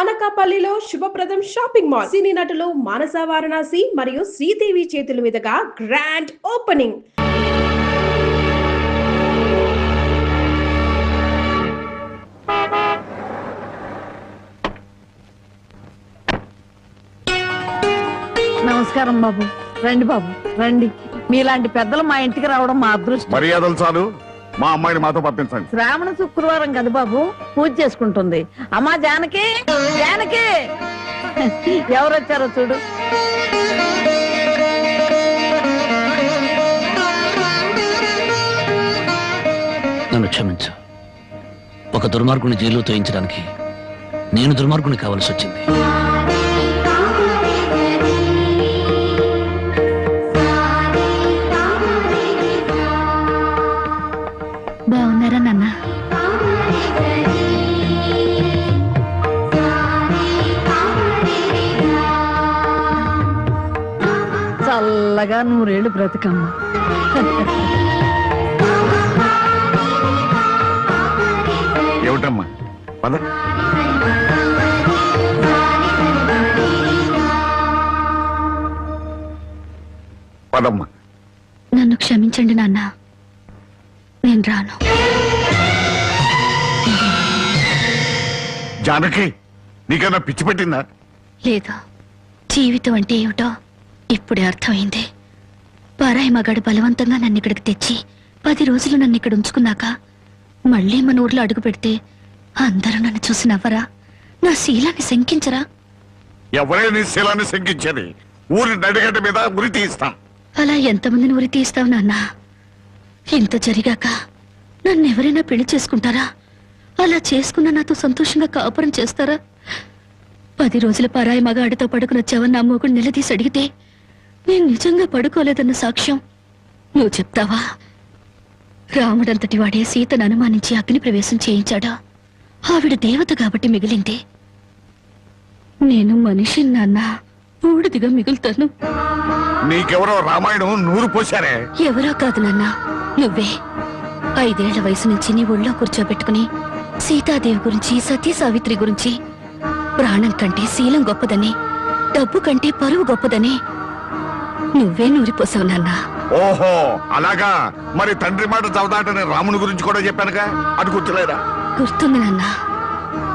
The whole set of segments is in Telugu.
అనకాపల్లిలో శుభప్రదం షాపింగ్ మాల్ సినీ నటులు మానస వారణాసి మరియు శ్రీదేవి చేతుల మీదుగా గ్రాండ్ ఓపెనింగ్. నమస్కారం బాబు. రండి బాబు రండి. మీలాంటి పెద్దలు మా ఇంటికి రావడం మా అదృష్టం. మర్యాదలు చాలు, మా అమ్మాయిని మాతో పంపించండి. శ్రావణ శుక్రవారం కదా బాబు, పూజ చేసుకుంటుంది. అమ్మా జానకి, జానకి ఎవరొచ్చారో చూడు. నన్ను క్షమించు. ఒక దుర్మార్గుని జైలు తోయించడానికి నేను దుర్మార్గుని కావాల్సి వచ్చింది. బాగున్నారా నాన్న? చల్లగా 100 ఏళ్ళు బ్రతికమ్మ. ఏమిటమ్మా పద. పదమ్మా. నన్ను క్షమించండి నాన్న, నేను రాను. జానకి, నీకన్నా పిచ్చి పెట్టిందా? లేదు, జీవితం అంటే ఏమిటో ఇప్పుడే అర్థమైంది. పరాయి మగాడు బలవంతంగా నన్ను ఇక్కడికి తెచ్చి 10 రోజులు నన్ను ఇక్కడ ఉంచుకున్నాక మళ్ళీ మన ఊర్లో అడుగు పెడితే అందరూ నన్ను చూసి నవ్వరా? నా శీలాన్ని శంకించరా? ఎవరైనా నీ శీలాన్ని శంకించేది? ఊరి నడిగడ్డ మీద ఉరి తీస్తాం. అలా ఎంతమందిని ఉరి తీస్తావు నాన్న? ఇంత జరిగాక నన్ను ఎవరైనా పెళ్లి చేసుకుంటారా? అలా చేసుకున్న నాతో సంతోషంగా కాపురం చేస్తారా? 10 రోజుల పరాయి మగాడితో పడుకుని వచ్చావని నా మొగుడు నిలదీసి అడిగితే నేను నిజంగా పడుకోలేదన్న సాక్ష్యం నువ్వు చెప్తావా? రాముడంతటి వాడే సీతను అనుమానించి అగ్ని ప్రవేశం చేయించాడా? ఆవిడ దేవత కాబట్టి మిగిలింది. నేను మనిషి నాన్న, బూడిదిగా మిగులుతాను. నీకెవరో రామాయణం నూరు పోశారే. ఎవరో కాదు నాన్న, నువ్వే. 5 ఏళ్ల వయసు నుంచి నీ ఒళ్ళో కూర్చోబెట్టుకుని సీతాదేవి గురించి, సతీ సావిత్రి గురించి, ప్రాణం కంటే శీలం గొప్పదని, డబ్బు కంటే పరువు గొప్పదని నువ్వే నూరిపోసావు నాన్న. ఓహో అలాగా. మరి తండ్రి మాట చవదాటని రాముని గురించి కూడా చెప్పానుగా, అది గుర్తులేదా? గుర్తుంది నాన్న.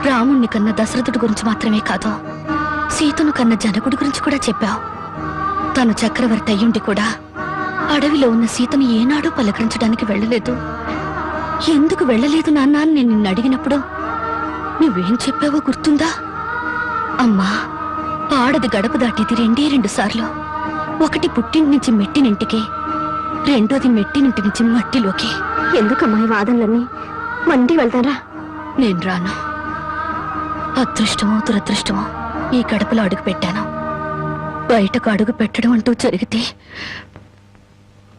రాముణ్ణి కన్న దశరథుడి గురించి మాత్రమే కాదు, సీతను కన్న జనకుడి గురించి కూడా చెప్పావు. తను చక్రవర్తి అయ్యుండి కూడా అడవిలో ఉన్న సీతను ఏనాడూ పలకరించడానికి వెళ్ళలేదు. ఎందుకు వెళ్ళలేదు నాన్న అని నేను నిన్ను అడిగినప్పుడు నువ్వేం చెప్పావో గుర్తుందా? అమ్మా, ఆడది గడప దాటేది 2 సార్లు. ఒకటి పుట్టింటి నుంచి మెట్టినింటికి, రెండోది మెట్టినింటి నుంచి మట్టిలోకి. ఎందుకమ్మా ఈ వాదనలన్నీ? మండి వెళ్తారా? నేను రాను. అదృష్టమో దురదృష్టమో ఈ గడపలో అడుగు పెట్టాను. బయటకు అడుగు పెట్టడం అంటూ జరిగితే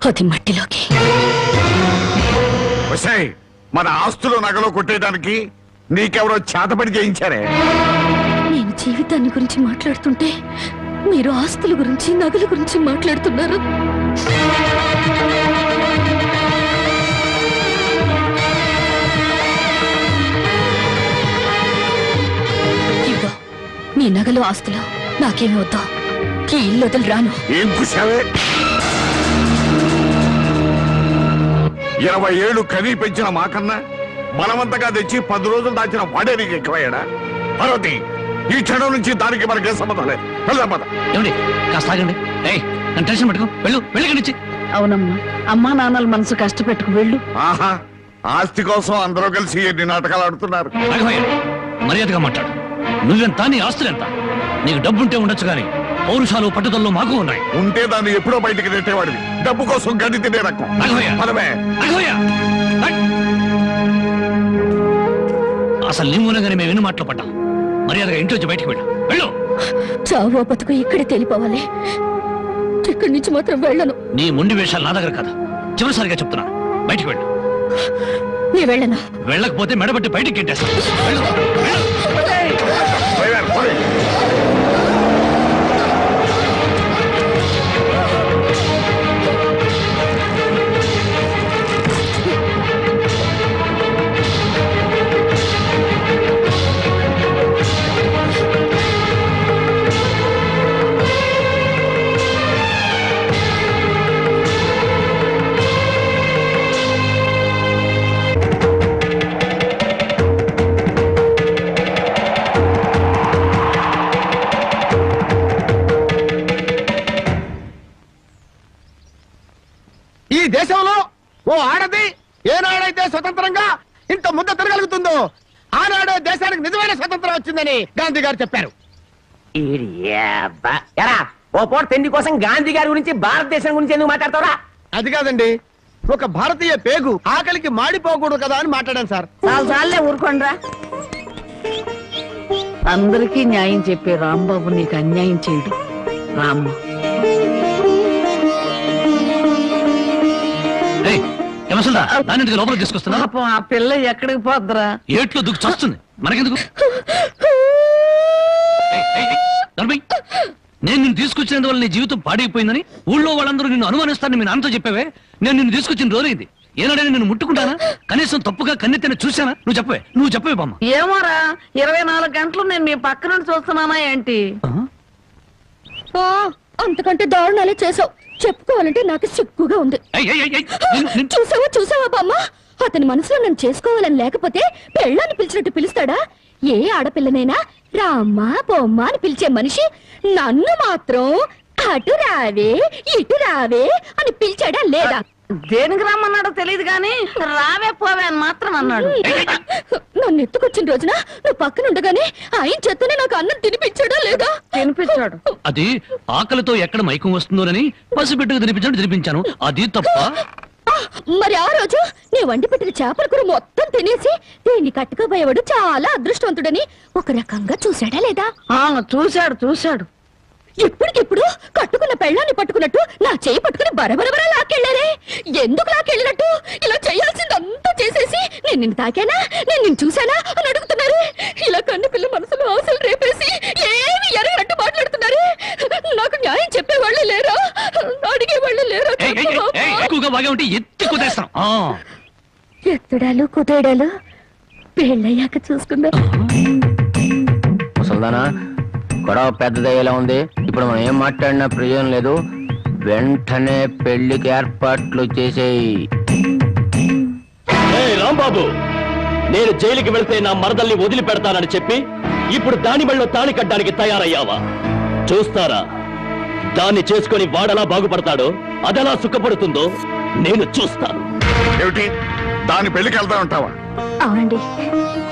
అది మట్టిలోకి. మన ఆస్తులు నగలో కొట్టేయడానికి నీకెవరో చేతపడి చేయించారే? నేను జీవితాన్ని గురించి మాట్లాడుతుంటే మీరు ఆస్తుల గురించి, నగల గురించి మాట్లాడుతున్నారు. ఇదిగో నీ నగలు, ఆస్తులు నాకేమి వద్దా. ఈ ఇల్లు వదిలి రాను. ఏం కూసావే? 20 ఏళ్ళు కనీ పెంచిన మాకన్నా బలవంతంగా తెచ్చి 10 రోజులు దాచిన వాడే నీకు ఎక్కువయ్యాడా? పార్వతి, ఈ క్షణం నుంచి దానికి మనకే సంబంధం లేదు. వెళ్దాం పద. ఏమండి, కాస్త ఆగండి. నన్ను టెన్షన్ పెట్టుకో. వెళ్ళి. అవునమ్మా, అమ్మా నాన్నల మనసు కష్టపెట్టుకు వెళ్ళు. ఆహా, ఆస్తి కోసం అందరూ కలిసి ఎన్ని నాటకాలు ఆడుతున్నారు. మర్యాదగా మాట్లాడు. నువ్వెంత, నీ ఆస్తులెంత? నీకు డబ్బుంటే ఉండొచ్చు కానీ పౌరుషాలు, పట్టుదలలో మాకు ఉన్నాయి. ఉంటే దాన్ని ఎప్పుడో బయటికి నెట్టేవాడివి. డబ్బు కోసం గడ్డి తినే రకం. అసలు నీ మూలంగానే మేము ఎన్ని మాటలు పడ్డాం. మర్యాదగా ఇంట్లోంచి బయటికి వెళ్ళు. చావో బతుకు ఇక్కడే తెలిపోవాలి. ఇక్కడి నుంచి మాత్రం వెళ్ళను. నీ మొండి వేషాలు నా దగ్గర కదా. చివరిసారిగా చెప్తున్నా, బయటికి వెళ్ళు. నీ వెళ్ళను. వెళ్ళకపోతే మెడబట్టి బయటికి గెంటేస్తాను. వచ్చిందని గాంధీ గారు చెప్పారు. ఎరా ఓ పూట తిండి కోసం గాంధీ గారి గురించి భారతదేశం గురించి ఎందుకు మాట్లాడతావురా? అది కాదండి, ఒక భారతీయ పేగు ఆకలికి మాడిపోకూడదు కదా అని మాట్లాడాను సార్. చాలే ఊరుకోండ్రా. అందరికీ న్యాయం చెప్పే రాంబాబు నీకు అన్యాయం చేయడు. రామ్మ దాన్ని లోపలికి తీసుకొస్తున్నా. పాపం ఆ పిల్ల ఎక్కడికి పోద్దురా? ఏట్లో దుక్కు చస్తుంది, మనకెందుకు? నేను నిన్ను తీసుకొచ్చినందువల్ల నీ జీవితం పాడైపోయిందని ఊళ్ళో వాళ్ళందరూ నిన్ను అనుమానిస్తారని మీ నాన్నతో చెప్పావే. నేను నిన్ను తీసుకొచ్చిన రోజైంది. ఏనాడైనా నిన్ను ముట్టుకుంటానా? కనీసం తప్పుగా కన్నెత్తిన చూశానా? నువ్వు చెప్పవే బామ్మ. ఏమోరా, 24 గంటలు నేను మీ పక్క నుండి చూస్తున్నానా ఏంటి? అంతకంటే దారుణాలే చేసావు. చెప్పుకోవాలంటే నాకు సిగ్గుగా ఉంది. చూసావా బామ్మ, అతని మనసులో నన్ను చేసుకోవాలని లేకపోతే పెళ్ళాన్ని పిలిచినట్టు పిలుస్తాడా? ఏ ఆడపిల్లనైనా రామ్మా బొమ్మ అని పిలిచే మనిషి నన్ను మాత్రం అటు రావే ఇటు రావే అని పిలిచాడా లేదా? దేనికి రమ్మన్నాడో తెలియదు గాని రావే పోవే అని మాత్రం అన్నాడు. నన్ను ఎత్తుకొచ్చిన రోజున నువ్వు పక్కన ఉండగానే ఆయన చేతనే నాకు అన్నం తినిపించాడా లేదా? తినిపించాడు. అది ఆకలితో ఎక్కడ మైకం వస్తుందోనని పసిబిడ్డకు తినిపించాను. అది తప్ప. మరి ఆ రోజు నీ వండి పెట్టిన చేపల కూర మొత్తం తినేసి దీన్ని కట్టుకోబోయేవాడు చాలా అదృష్టవంతుడని ఒక రకంగా చూశాడా లేదా? చూశాడు. ఇప్పటికిప్పుడు కట్టుకున్న పెళ్ళాన్ని పట్టుకున్నట్టు నా చేయి పట్టుకుని బరబరబరా లాక్కెళ్ళారే. ఎందుకు లాక్కెళ్ళినట్టు? ఇలా చేయాల్సిందంతా చేసేసి నేను నిన్ను తాకానా, నేను నిన్ను చూశానా అని అడుగుతున్నారు. ఇలా కన్ను పిల్ల మనసులో ఆశలు రేపేసి ఏమి ఎరగనట్టు మాట్లాడుతున్నారు. నాకు న్యాయం చెప్పేవాళ్ళు లేరా? అడిగేవాళ్ళు లేరా? ఎత్తుడాలు కుదేడాలు పెళ్ళయ్యాక చూసుకుందా. ముసల్దానా, గొడవ పెద్దదయ్యేలా ఉంది. ఇప్పుడు మనం ఏం మాట్లాడినా ప్రయోజనం లేదు. వెంటనే పెళ్లికి ఏర్పాట్లు చేసేయి. రాంబాబు, నేను జైలుకి వెళ్తే నా మరదల్ని వదిలిపెడతానని చెప్పి ఇప్పుడు దాని మెళ్ళో తాళి కట్టడానికి తయారయ్యావా? చూస్తారా దాన్ని చేసుకుని వాడలా బాగుపడతాడో, అదెలా సుఖపడుతుందో నేను చూస్తాను. ఏమిటి దాని పెళ్లికి వెళ్తా ఉంటావా? అవునండి,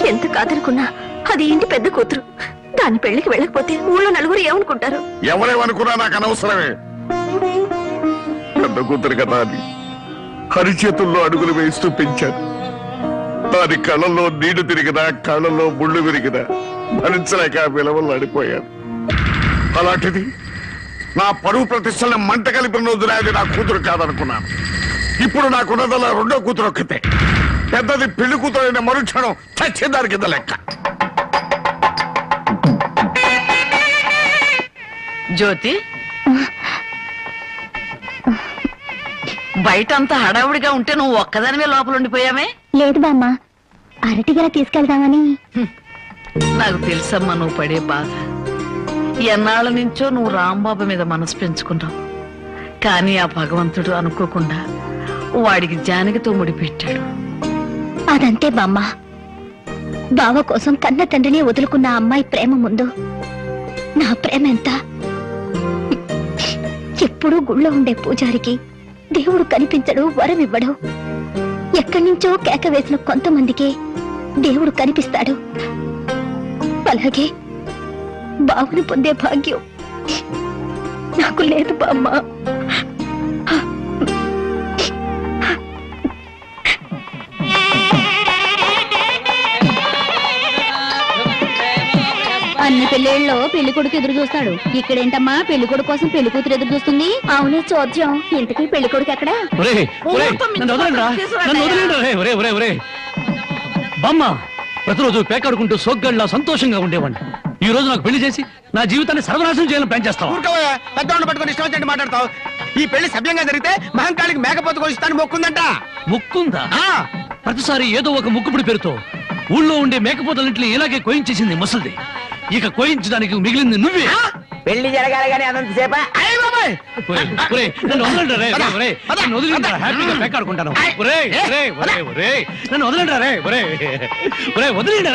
ఎంత కాదనుకున్నా అది ఇంటి పెద్ద కూతురు. దాని పెళ్లికి వెళ్ళకపోతే ఊళ్ళో నలుగురు ఏమనుకుంటారు? ఎవరేమనుకున్నా నాకు అనవసరమే. పెద్ద కూతురు కదా అని హరి చేతుల్లో అడుగులు వేస్తూ పెంచాను. దాని కళ్ళల్లో నీళ్లు తిరిగినా కళ్ళల్లో ముళ్ళు విరిగినా భరించలేక విలవలు అడిపోయాను. అలాంటిది నా పరువు ప్రతిష్టలను మంట కలిపిన రోజున అది నా కూతురు కాదనుకున్నాను. ఇప్పుడు నాకున్నదల్లా రెండో కూతురు ఒక్కతే. పెద్దది పెళ్లి కూతురు అయిన మరుక్షణం చచ్చేదాని కింద లెక్క. జ్యోతి, బయటంతా హడావుడిగా ఉంటే నువ్వు ఒక్కదానివే లోపల ఉండిపోయావే? లేదు బామ్మ, అరటిగల తీసుకెళ్దామని. నాకు తెలుసమ్మా నువ్వు పడే బాధ. ఎన్నాళ్ళ నుంచో నువ్వు రాంబాబు మీద మనసు పెంచుకున్నావు. కానీ ఆ భగవంతుడు అనుకోకుండా వాడికి జానకితో ముడిపెట్టాడు. అదంతే బామ్మ. బావ కోసం కన్న తండ్రిని వదులుకున్న అమ్మాయి ప్రేమ ముందు నా ప్రేమ ఎంత? ఎప్పుడూ గుళ్ళో ఉండే పూజారికి దేవుడు కనిపించడు, వరం ఇవ్వడు. ఎక్కడి నుంచో కేక వేసిన కొంతమందికి దేవుడు కనిపిస్తాడు. అలాగే బావును పొందే భాగ్యం నాకు లేదు బామ్మ. అన్ని పెళ్ళిళ్ళలో పెళ్లి కొడుకు ఎదురు చూస్తాడు. ఇక్కడేంటమ్మా పెళ్లి కొడుకు కోసం పెళ్లి కూతురు ఎదురు చూస్తుంది? అవునే చోద్యం. ఇంతకీ పెళ్లి కొడుకు ఎక్కడ? బామ్మ, ప్రతిరోజు పేకాడుకుంటూ సోగ్గాళ్ళ సంతోషంగా ఉండేవాడిని. ఈ రోజు నాకు పెళ్లి చేసి నా జీవితాన్ని సర్వనాశనం చేయాలని ప్లాన్ చేస్తావు. పెద్దవాళ్ళు పట్టుకొని ఇష్టం వచ్చినట్టు మాట్లాడతావు. ఈ పెళ్లి సభ్యంగా జరిగితే మహంకాళికి మేకపోతు కోసిస్తాను మొక్కుందంట. ముక్కుందా? ప్రతిసారి ఏదో ఒక ముక్కుపుడి పేరుతో ఊళ్ళో ఉండే మేకపోతలన్నింటినీ ఇలాగే కోయించేసింది ముసలిది. ఇక కోయించడానికి మిగిలింది నువ్వే. పెళ్లి జరగాలి కానీ అదంతసేపా? నన్ను వదిలిండ్రా, హ్యాపీగా పేకాడుకుంటాను. నన్ను వదిలిండ్రా రే, వదిలిండ్రా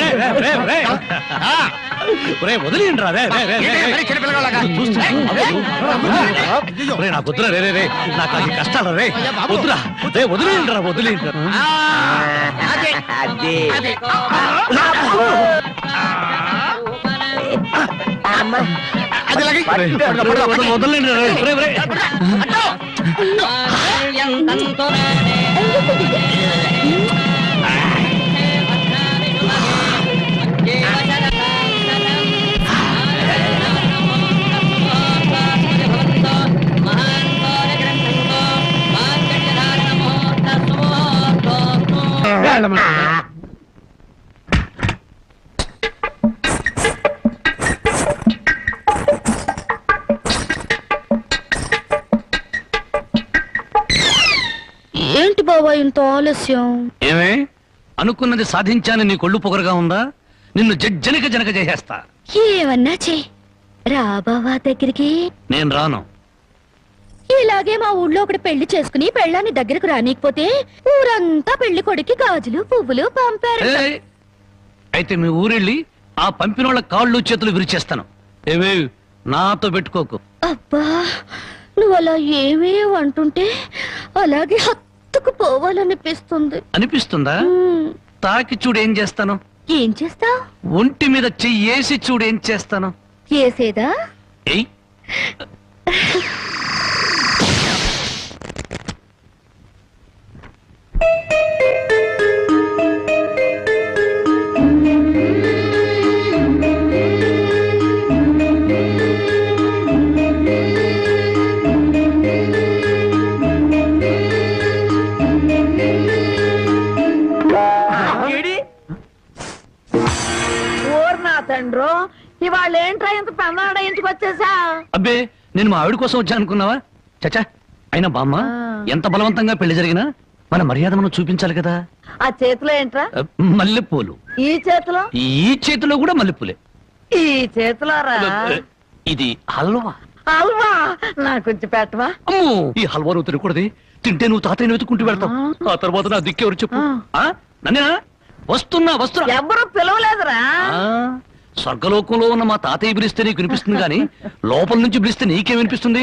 నాకు వద్దురా రే, నాకు అది కష్టాలు రే, వద్దురా రే, వదిలిండ్రా. అది ఇలాగే. వదలండి ఏంటి బాబా ఇంత ఆలస్యం? ఏమే అనుకున్నది సాధించాలని నీ కొళ్ళు పొగరుగా ఉందా? నిన్ను జనక జనక చేసేస్తా. ఏమన్నా చే రా బావా దగ్గరికి. నేను రాను. ఇలాగే మా ఊళ్ళో ఒకటి పెళ్లి చేసుకుని పెళ్ళాన్ని దగ్గరకు రానికపోతే ఊరంతా పెళ్లి కొడుకి గాజులు పువ్వులు పంపారు. ఏయ్, అయితే మీ ఊరెళ్ళి ఆ పంపినోళ్ళ కాళ్ళు చేతులు విరిచేస్తాను. ఏవే నాతో పెట్టుకోకు. అబ్బా నువ్వు అలా ఏమీ అంటుంటే అలాగే హత్తుకు పోవాలనిపిస్తుంది. అనిపిస్తుందా? తాకి చూడు ఏం చేస్తాను. ఏం చేస్తావ్? ఒంటి మీద చెయ్యేసి చూడు ఏం చేస్తాను. చేసేదా? ఏయ్ తండ్రో ఇవాళ ఏంట్రా ఇంత పెన్నాడ ఇంటికి వచ్చేసా? అబ్బే నేను మా ఆవిడ కోసం వచ్చా అనుకున్నావా? చచ్చా అయినా బామ్మ ఎంత బలవంతంగా పెళ్లి జరిగినా మన మర్యాద మనం చూపించాలి కదా. ఆ చేతిలో ఏంట్రా? మల్లెపూలు. ఈ చేతిలో? ఈ చేతిలో కూడా మల్లెపూలే. ఈ చేతిలో రా. ఇది హల్వా. హల్వా నాకు కొంచెం పెట్టవా? అమ్మో ఈ హల్వా నువ్వు తినకూడదు. తింటే నువ్వు తాతయ్యను వెతుకుంటూ వెళ్తావు. ఆ తర్వాత నా దిక్కెవరు చెప్పు. నన్నేనా? వస్తున్నా వస్తున్నా. ఎవరు పిలవలేదురా. స్వర్గలోకంలో ఉన్న మా తాతయ్య పిలిస్తే నీకు వినిపిస్తుంది కానీ లోపల నుంచి పిలిస్తే నీకేం వినిపిస్తుంది?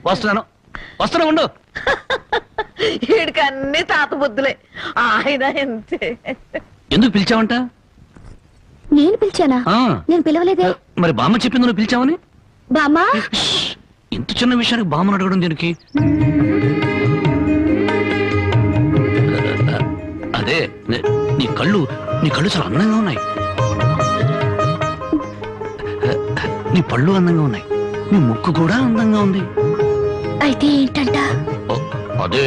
వస్తున్నాను వస్తున్నా ఉండు. వీడికి అన్ని తాత బుద్ధులే. ఆయన ఎంతే. ఎందుకు పిలిచావంట? నేను పిలిచానా? నేను పిలవలేదే. మరి బామ్మ చెప్పింది నువ్వు పిలిచావని. బామ్మా ఇంత చిన్న విషయానికి బామ్మను అడగడం దీనికి. అదే నీ కళ్ళు చాలా అందంగా ఉన్నాయి. నీ పళ్ళు అందంగా ఉన్నాయి. నీ ముక్కు కూడా అందంగా ఉంది. అయితే ఏంటంట? అదే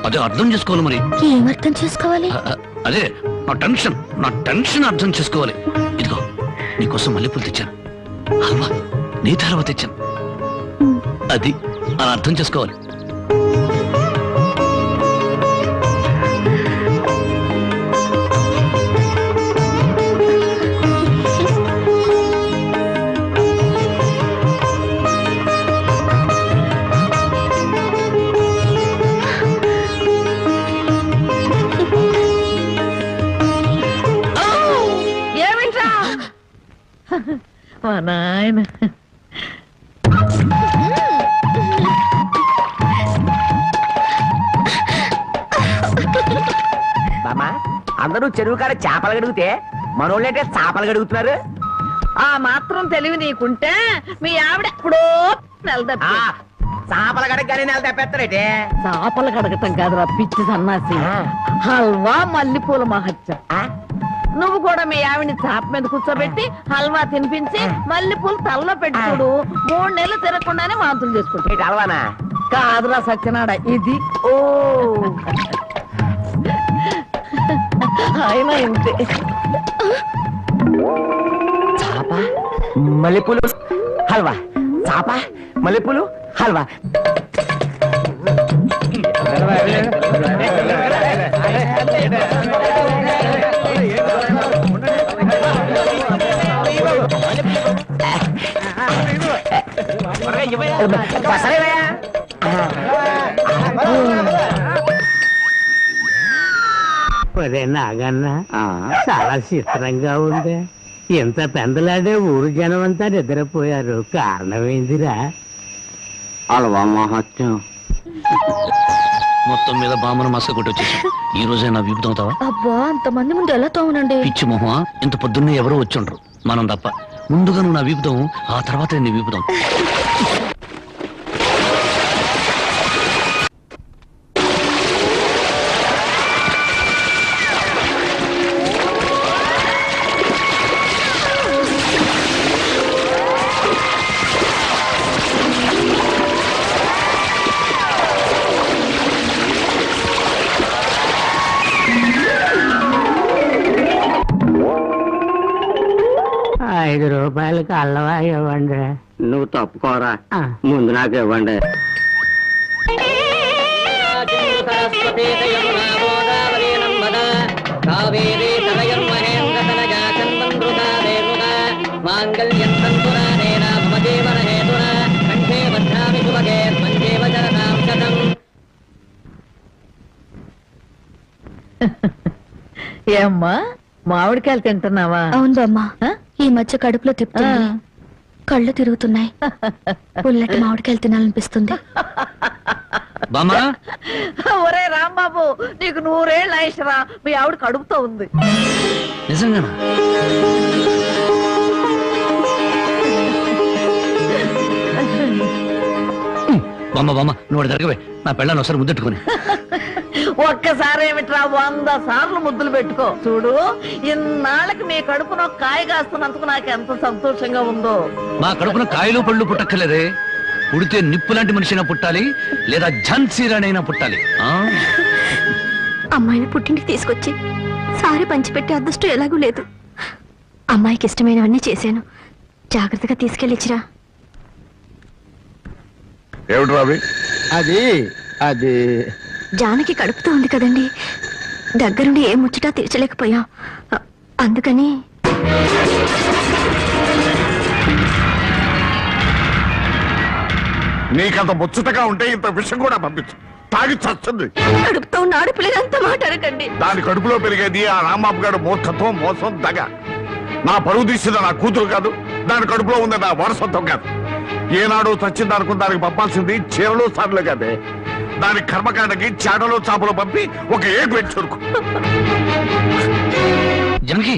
అదే అర్థం చేసుకోవాలి. మరి ఏమర్థం చేసుకోవాలి? అదే నా టెన్షన్ అర్థం చేసుకోవాలి. ఇదిగో నీకోసం మల్లెపూలు తెచ్చాను. హల్వా నీ హల్వా తెచ్చాను. అది అలా అర్థం చేసుకోవాలి. మా నాయన బామ్మా అందరూ చెరువు కాడ చేపలు గడుగుతే మనోళ్ళంటే చేపలు గడుగుతున్నారు. ఆ మాత్రం తెలివి నీకుంటే మీ ఆవిడ ఎప్పుడో నెలదప్పి. చేపలు గడగగానే నెల తప్పేస్తారేటే. చేపలు కడగటం కాదురా పిచ్చి సన్నాసి. హల్వా మల్లెపూల మహత్యం. నువ్వు కూడా మీ ఆవిడని చాప మీద కూర్చోబెట్టి హల్వా తినిపించి మల్లెపూలు తలలో పెట్టి చూడు. 3 నెలలు తిరగకుండానే వాంతులు చేసుకుంటా. హల్వానా? కాదురా సత్యనాడ ఇది. ఓ ఆయన ఇంతే. చాప మల్లెపూలు హల్వా. చాప మల్లెపూలు హల్వా. నాగన్న చాలా చిత్రంగా ఉంది. ఎంత పెందలాడే ఊరు జనం అంతా నిద్రపోయారు. కారణమైందిరా హల్వా మహత్యం. మొత్తం మీద బామ్మను మసక కొట్టి వచ్చేసి ఈ రోజే నా వీపు తోముతావా? అబ్బా అంతమంది ముందు ఎలా తోమనండి? పిచ్చి మొహమా, ఇంత పొద్దున్నే ఎవరో వచ్చుండ్రు మనం తప్ప. ముందుగా నువ్వు నా వీపుదాం, ఆ తర్వాత నేను వీపుదాం. రూపాయలకి అల్లవా ఇవ్వండి. నువ్వు తప్పుకోరా, ముందు నాకు ఇవ్వండి. ఏమ్మా మామిడికాయలు తింటున్నావా? అవును బామ్మ, ఈ మధ్య కడుపులో తిప్పుతుంది, కళ్ళు తిరుగుతున్నాయి, పుల్లటి మామిడికాయలు తినాలనిపిస్తుంది. బామ్మా, ఒరే రాంబాబు, నీకు 100 ఏళ్ళు ఆయుషరా, మీ ఆవిడ కడుపుతో ఉంది. నిజంగానా? బామ్మ బామ్మ, నువ్వు జరగవే, నా పెళ్ళాన్ని ఒకసారి ముద్దెట్టుకుని. ఒక్కసారి ఏమిట్రా 100 సార్లు ముద్దులు పెట్టుకో. చూడు, ఇన్నాళ్ళకి మీ కడుపున కాయ కాస్తున్నందుకు నాకు ఎంత సంతోషంగా ఉందో. మా కడుపున కాయలు పళ్ళు పుట్టక్కర్లేదే, పుడితే నిప్పు లాంటి మనిషినా పుట్టాలి, లేదా ఝాన్సీ రాణైనా పుట్టాలి. అమ్మాయిని పుట్టింటికి తీసుకొచ్చి సారి పంచిపెట్టే అదృష్టం ఎలాగూ లేదు. అమ్మాయికి ఇష్టమైనవన్నీ చేశాను, జాగ్రత్తగా తీసుకెళ్ళిచ్చిరా. ఏమిటి రావి? అది జానకి కడుపుతో ఉంది కదండి, దగ్గరుండి ఏ ముచ్చటా తీర్చలేకపోయాం, అందుకని. నీకంత ముచ్చటగా ఉంటే ఇంత విషయం కూడా పంపించు, తాగి చస్తుంది. కడుపుతో ఉన్న ఆడపిల్లలంతా మాట్లాడకండి. దాని కడుపులో పెరిగేది ఆ రాంబాబు గారు మూర్ఖత్వం, మోసం, దగ. నా పరువు తీసింది నా కూతురు కాదు, దాని కడుపులో ఉంది నా వారసత్వం కాదు. ఏనాడు చచ్చింది అనుకున్న దానికి పంపాల్సింది చీరలు సార్లు కాదే. దాని కర్మకాండకి చాటలో చాపలు పంపి ఒక ఏడు పెట్టి చురుకు. జనకి,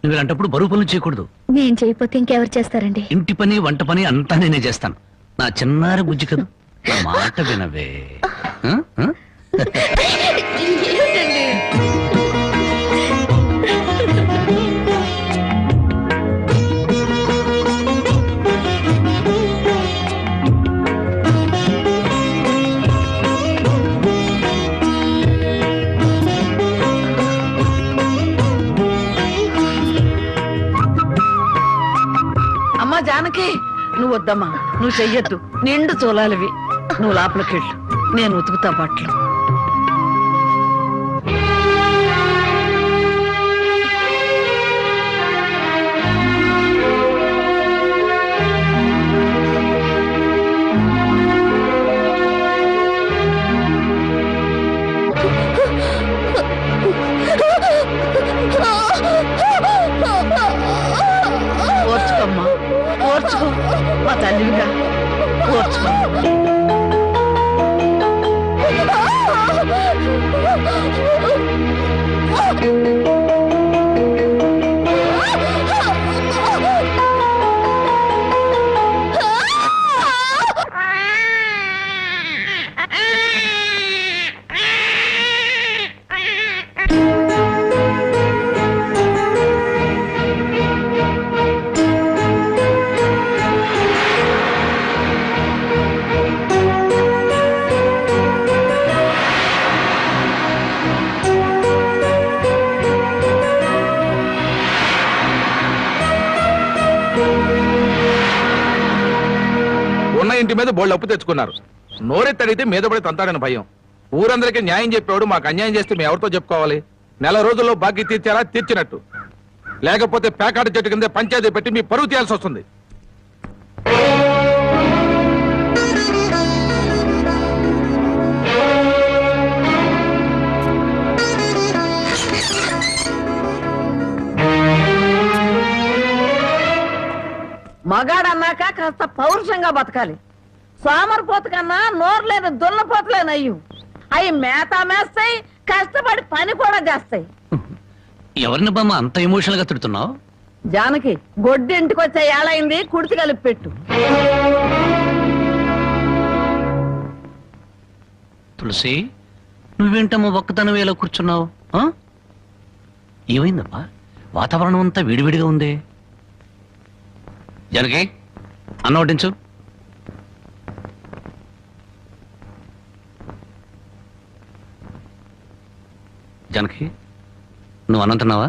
నువ్వు ఇలాంటప్పుడు బరువు పనులు చేయకూడదు. నేను చేయకపోతే ఇంకెవరు చేస్తారండి? ఇంటి పని వంట పని అంతా నేనే చేస్తాను. నా చిన్నారి బుజ్జి కదా, నా మాట వినవే. అమ్మా జానకి, నువ్వు వద్దమ్మా, నువ్వు చెయ్యొద్దు, నిండు చూలాలివి. నువ్వు లోపలికి వెళ్ళు, నేను ఉతుకుతా బట్టలు. ఓర్చుకోమ్మా, ఓర్చుకో, మా తల్లిగా ఓర్చుకో. ఉన్న ఇంటి మీద బోళ్ళు అప్పు తెచ్చుకున్నారు. నోరెత్తడితే మీద పడి తంతాడని భయం. ఊరందరికీ న్యాయం చెప్పేవాడు మాకు అన్యాయం చేస్తే మేము ఎవరితో చెప్పుకోవాలి? నెల రోజుల్లో బాకీ తీర్చారా? తీర్చినట్టు. లేకపోతే పేకాట చెట్టు కింద పంచాయతీ పెట్టి మీ పరువు తీయాల్సి వస్తుంది. మగాడన్నాక కాస్త పౌరుషంగా బతకాలి. సోమరిపోతు కన్నా నోరు లేని దున్నపోతలేనయ్యు. అవి మేత మేస్తాయి, కష్టపడి పని కూడా చేస్తాయి. ఎవరిని బామ్మ అంత ఎమోషనల్ గా తిడుతున్నావు? జానకి గొడ్డు ఇంటికి వచ్చే ఏళైంది, కుడితి కలిపి పెట్టు. తులసి, నువ్వేంటమ్మా ఒక్కతనం ఎలా కూర్చున్నావు? ఏమైందమ్మా? వాతావరణం అంతా వేడివేడిగా ఉంది. జనకి, అన్నం వడ్డించు. జనకి, నువ్వు అన్నం తిన్నావా?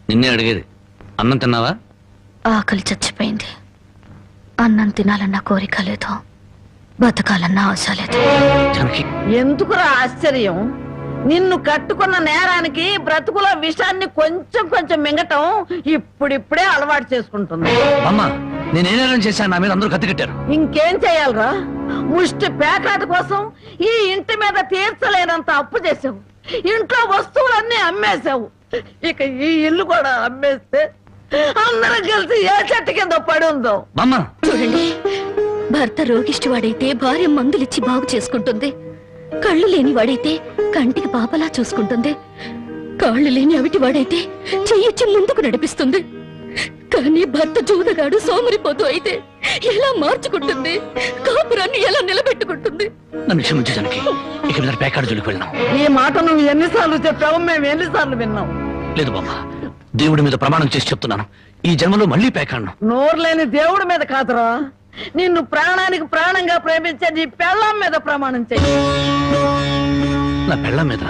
నిన్నే అడిగేది, అన్నం తిన్నావా? ఆకలి చచ్చిపోయింది. అన్నం తినాలన్న కోరిక లేదు, బతకాలన్న ఆశ లేదు. జనకి, ఎందుకురా ఆశ్చర్యం? నిన్ను కట్టుకున్న నేరానికి బ్రతుకుల విషాన్ని కొంచెం కొంచెం మింగటం ఇప్పుడిప్పుడే అలవాటు చేసుకుంటుంది. అమ్మా, నేనే నేరం చేశాను, నా మీద అందరూ కత్తి కట్టారు. ఇంకేం చెయ్యాలరా? ముష్టి పేకాట కోసం ఈ ఇంటి మీద తీర్చలేనంత అప్పు చేసావు, ఇంట్లో వస్తువులన్నీ అమ్మేశావు. ఇక ఈ ఇల్లు కూడా అమ్మేస్తే అందరం కలిసి ఏ చెట్టు కింద పడి ఉందో. చూడండి, భర్త రోగిష్టి వాడైతే భార్య మందులిచ్చి బాగు చేసుకుంటుంది, కళ్ళు లేని వాడైతే కంటికి పాపలా చూసుకుంటుంది, కాళ్ళు లేని అవిటి వాడైతే చెయ్యిచ్చి ముందుకు నడిపిస్తుంది. కానీ భర్త జూదగాడు సోమరిపోతూ అయితే ఎలా మార్చుకుంటుంది? కాపురాన్ని ఎలా నిలబెట్టుకుంటుంది? నన్ను క్షమించు జనకి, ఇక మీద పేకాడు జోలికి వెళ్ళాం. ఈ మాట నువ్వు ఎన్నిసార్లు చెప్పావు, మేము ఎన్నిసార్లు విన్నాం? లేదు బామ్మ, దేవుడి మీద ప్రమాణం చేసి చెప్తున్నాను, ఈ జన్మలో మళ్ళీ పేకాడను. నోరు లేని దేవుడి మీద కాదురా, నిన్ను ప్రాణానికి ప్రాణంగా ప్రేమించే నీ పెళ్ళాం మీద ప్రమాణం చెయ్యి. నా పెళ్ళాం మీద?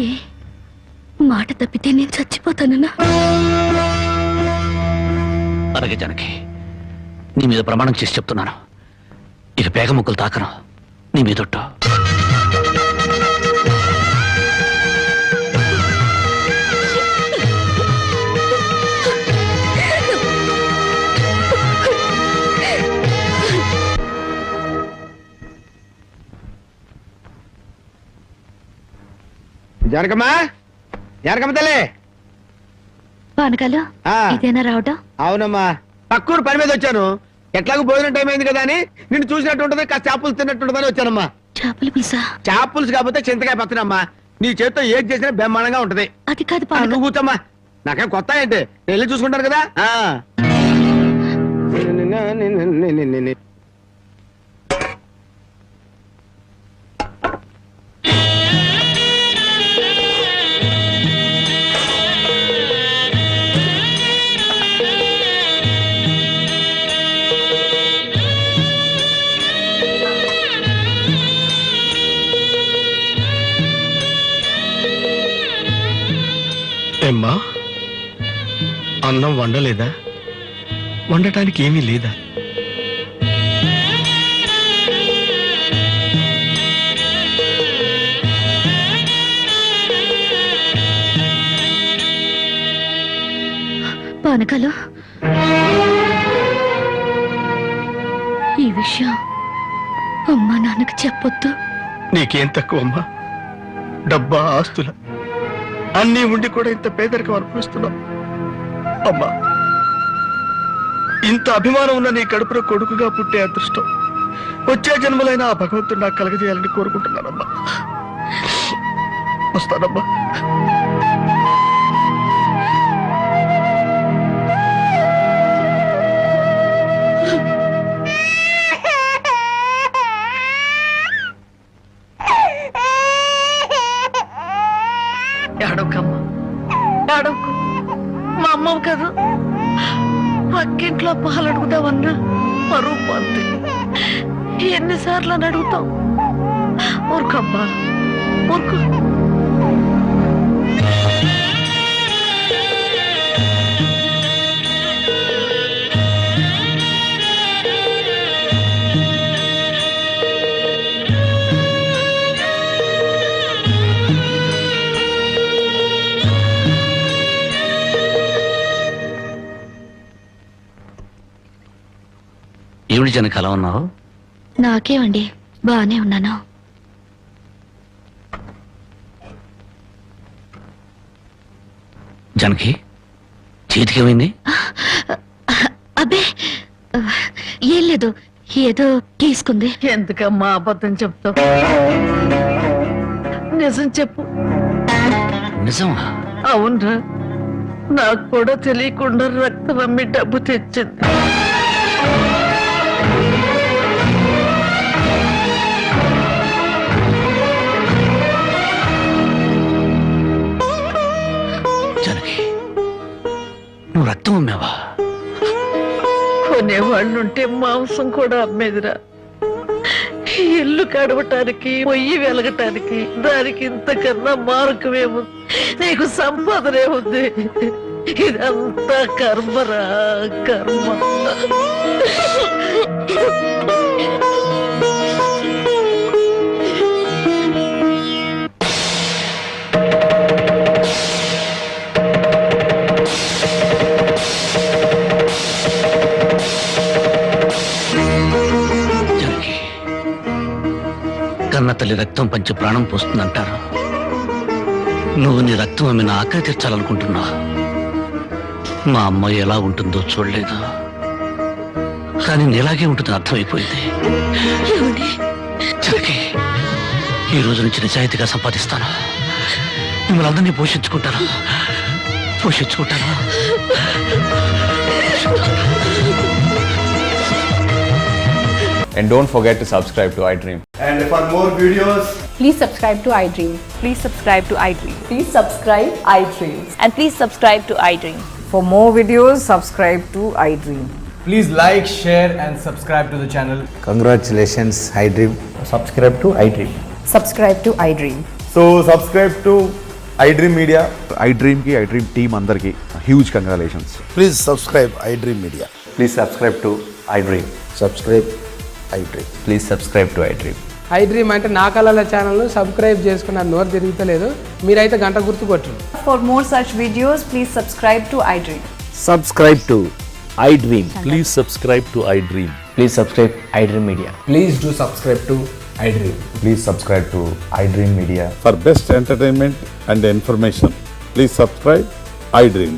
ఏ మాట తప్పితే నేను చచ్చిపోతానన్నా? అలాగే జనకి, నీ మీద ప్రమాణం చేసి చెప్తున్నాను, ఇక పేగ ముక్కలు తాకను, నీ మీదొట్టు. జనకమ్మా, జనకమ్మ తల్లి. పానకాలు ఇదేనా రావటం? అవునమ్మా, పక్కూరు పని మీద వచ్చాను. ఎట్లాగో భోజనం టైం అయింది కదా అని నిన్ను చూసినట్టు ఉంటది, కాస్త చేపలు తిన్నట్టుంటదని వచ్చానమ్మా. చేపల పులుసా? చేపలుసు కాకపోతే చింతకాయ పచ్చనమ్మా. నీ చేత్తో ఏది చేసినా బ్రహ్మాండంగా ఉంటది. అది కాదు, నువ్వు కూర్చోమ్మా, నాకేం కొత్త ఏంటి, నేను వెళ్ళి చూసుకుంటాను కదా. ఏమ్మా, అన్నం వండలేదా? వండటానికి ఏమీ లేదా? పానకాలు, ఈ విషయం అమ్మా నాన్నకు చెప్పొద్దు. నీకేం తక్కువ అమ్మా? డబ్బా, ఆస్తుల అన్నీ ఉండి కూడా ఇంత పేదరికం అనుభవిస్తున్నావు అమ్మా. ఇంత అభిమానం ఉన్న నీ కడుపులో కొడుకుగా పుట్టే అదృష్టం వచ్చే జన్మలైన ఆ భగవంతుడు నాకు కలగజేయాలని కోరుకుంటున్నానమ్మా. వస్తానమ్మా. ఏడవకమ్మా, ఏడవకు. మా అమ్మవు కదా, పక్కింట్లో పాలు అడుగుదామన్నా పరువు పోద్ది. ఎన్నిసార్లు అని అడుగుతాం? ఊరుకమ్మా, ఊరుకు. ఏమిటి జనకి అలా ఉన్నావు? నాకేమండి, బానే ఉన్నాను. జనకి, చేతికి ఏమైంది? అబ్బే ఏం లేదు, ఏదో తీసుకుంది. ఎందుకమ్మా అబద్ధం చెప్తావు? నిజం చెప్పు. నిజమా? అవునరా, నాకు కూడా తెలియకుండా రక్తం అమ్మి డబ్బు తెచ్చింది. జానకి, నువ్వు రక్తం అమ్మావా? కొనేవాళ్ళుంటే మాంసం కూడా అమ్మేదిరా. ఇల్లు కడవటానికి, పొయ్యి వెలగటానికి దానికి ఇంతకన్నా మార్గమేముంది? నీకు సంపాదనే ఉంది. ఇదంతా కర్మరా, కర్మ. జానకి, కన్న తల్లి రక్తం పంచి ప్రాణం పోస్తుందంటారు. నువ్వు నీ రక్తం ఆమెను ఆకలి తీర్చాలనుకుంటున్నా. మా అమ్మాయి ఎలా ఉంటుందో చూడలేదు, కానీ నీలాగే ఉంటుంది అర్థమైపోయింది. జానకి, ఈ రోజు నుంచి నిజాయితీగా సంపాదిస్తాను. మిమ్మల్ని అందరినీ పోషించుకుంటాను. And don't forget to subscribe to iDream. And for more videos, please subscribe to iDream. Please subscribe to iDream. Please subscribe iDream. And please subscribe to iDream. For more videos, subscribe to iDream. please like, share and subscribe to the channel. Congratulations, iDream. Subscribe to iDream. Subscribe to iDream. So subscribe to iDream Media. iDream ki iDream team andarki huge congratulations. Please subscribe iDream Media. Please subscribe to iDream. Subscribe iDream. Please subscribe to iDream. iDream అంటే నా కళల ఛానల్ను సబ్స్క్రైబ్ చేసుకున్న నోరు తిరుగుతలేదు. మీరైతే గంట గుర్తు కొట్టండి. For more such videos, please subscribe to iDream. Subscribe to iDream. Please subscribe to iDream. Please subscribe iDream Media. Please do subscribe to iDream. Please subscribe to iDream Media. For best entertainment and information please subscribe iDream.